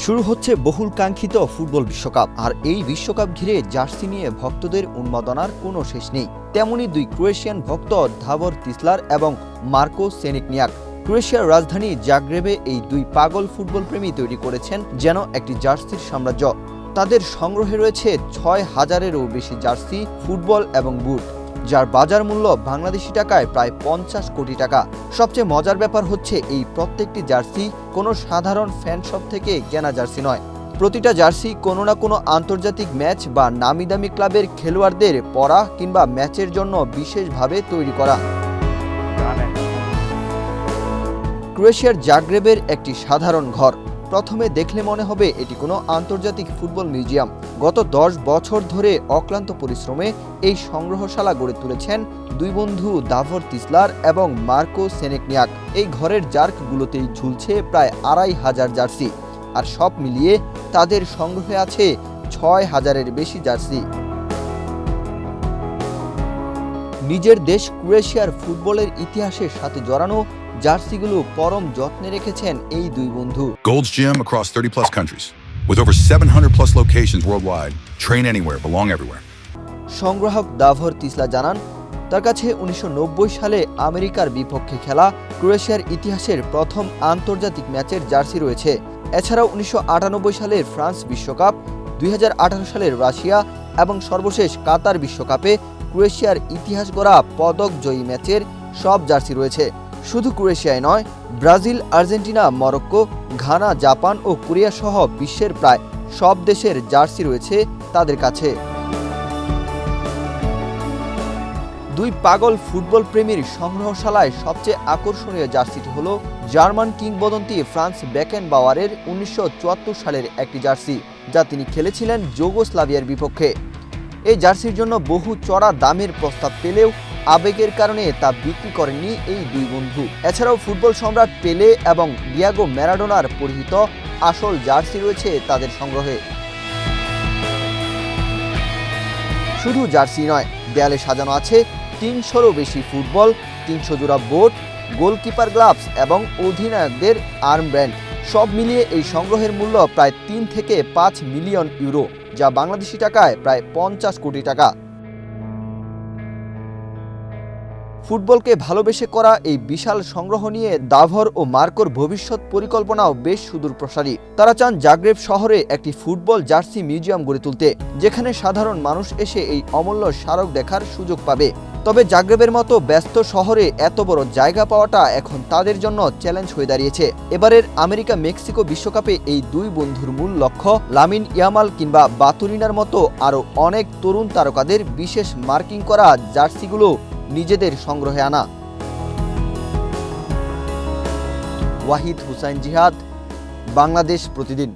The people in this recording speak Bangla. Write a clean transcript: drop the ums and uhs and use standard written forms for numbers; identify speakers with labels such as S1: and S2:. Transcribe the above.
S1: শুরু হচ্ছে বহুল কাঙ্ক্ষিত ফুটবল বিশ্বকাপ। আর এই বিশ্বকাপ ঘিরে জার্সি নিয়ে ভক্তদের উন্মাদনার কোনো শেষ নেই। তেমনি দুই ক্রোয়েশিয়ান ভক্ত দাভর তিসলার এবং মার্কো সেনিকনিয়াক ক্রোয়েশিয়ার রাজধানী জাগ্রেবে এই দুই পাগল ফুটবল প্রেমী তৈরি করেছেন যেন একটি জার্সির সাম্রাজ্য। তাদের সংগ্রহে রয়েছে ৬,০০০-এরও বেশি জার্সি, ফুটবল এবং বুট, যার বাজার মূল্য বাংলাদেশি টাকায় প্রায় ৫০ কোটি টাকা। সবচেয়ে মজার ব্যাপার হচ্ছে এই প্রত্যেকটি জার্সি কোনো সাধারণ ফ্যান শপ থেকে কেনা জার্সি নয়। প্রতিটা জার্সি কোনো না কোনো আন্তর্জাতিক ম্যাচ বা নামিদামি ক্লাবের খেলোয়াড়দের পরা কিংবা ম্যাচের জন্য বিশেষভাবে তৈরি করা। ক্রোয়েশিয়ার জাগ্রেবের একটি সাধারণ ঘর। প্রথমে দেখলে মনে হবে এটি কোনো আন্তর্জাতিক ফুটবল মিউজিয়াম। গত ১০ বছর ধরে অক্লান্ত পরিশ্রমে এই সংগ্রহশালা গড়ে তুলেছেন দুই বন্ধু দাভর তিসলার এবং মার্কো সেনিকনিয়াক। এই ঘরের জার্কগুলোতেই ঝুলছে প্রায় ২৫০০ জার্সি, আর সব মিলিয়ে তাদের সংগ্রহে আছে ৬,০০০-এর বেশি জার্সি। নিজের দেশ ক্রোয়েশিয়ার ফুটবলের ইতিহাসের সাথে জড়ানো জার্সিগুলো পরম যত্নে রেখেছেন এই দুই বন্ধু।
S2: Gold's Gym across 30+ countries with over 700+ locations worldwide. Train anywhere, belong everywhere.
S1: সংগ্রাহক দাভর তিসলা জানান, তার কাছে ১৯৯০ সালে আমেরিকার বিপক্ষে খেলা ক্রোয়েশিয়ার ইতিহাসের প্রথম আন্তর্জাতিক ম্যাচের জার্সি রয়েছে। এছাড়াও ১৯৯৮ সালের ফ্রান্স বিশ্বকাপ, ২০১৮ সালের রাশিয়া এবং সর্বশেষ কাতার বিশ্বকাপে ক্রোয়েশিয়ার ইতিহাস গড়া পদক জয়ী ম্যাচের সব জার্সি রয়েছে। শুধু ক্রোয়েশিয়ায় নয়, Brazil, Argentina, Morocco, Ghana, Japan ও কোরিয়া সহ বিশ্বের প্রায় সব দেশের জার্সি রয়েছে তাদের কাছে। দুই পাগল ফুটবল প্রেমীর সংগ্রহশালায় সবচেয়ে আকর্ষণীয় জার্সিটি হল জার্মান কিংবদন্তি ফ্রান্স বেকেনবাওয়ারের ১৯৭৪ সালের একটি জার্সি, যা তিনি খেলেছিলেন যুগোস্লাভিয়ার বিপক্ষে। এই জার্সির জন্য বহু চড়া দামের প্রস্তাব পেলেও আবেগের কারণে তা বিক্রি করেননি এই দুই বন্ধু। এছাড়াও ফুটবল সম্রাট পেলে এবং ডিয়াগো ম্যারাডোনার পরিহিত আসল জার্সি রয়েছে তাদের সংগ্রহে। শুধু জার্সি নয়, দেয়ালে সাজানো আছে ৩০০-রও বেশি ফুটবল, ৩০০ জোড়া বোট, গোলকিপার গ্লাভস এবং অধিনায়কদের আর্মব্যান্ড। সব মিলিয়ে এই সংগ্রহের মূল্য প্রায় ৩ থেকে ৫ মিলিয়ন ইউরো, যা বাংলাদেশি টাকায় প্রায় ৫০ কোটি টাকা। ফুটবলকে ভালোবেসে করা এই বিশাল সংগ্রহ নিয়ে দাভর ও মার্কোর ভবিষ্যৎ পরিকল্পনাও বেশ সুদূরপ্রসারী। তারা চান জাগ্রেব শহরে একটি ফুটবল জার্সি মিউজিয়াম গড়ে তুলতে, যেখানে সাধারণ মানুষ এসে এই অমূল্য স্মারক দেখার সুযোগ পাবে। তবে জাগ্রেবের মতো ব্যস্ত শহরে এত বড় জায়গা পাওয়াটা এখন তাদের জন্য চ্যালেঞ্জ হয়ে দাঁড়িয়েছে। এবারের আমেরিকা মেক্সিকো বিশ্বকাপে এই দুই বন্ধুর মূল লক্ষ্য লামিন ইয়ামাল কিংবা বাতুরিনার মতো আরও অনেক তরুণ তারকাদের বিশেষ মার্কিং করা জার্সিগুলো নিজেদের সংগ্রহে আনা। ওয়াহিদ হুসাইন জিহাদ, বাংলাদেশ প্রতিদিন।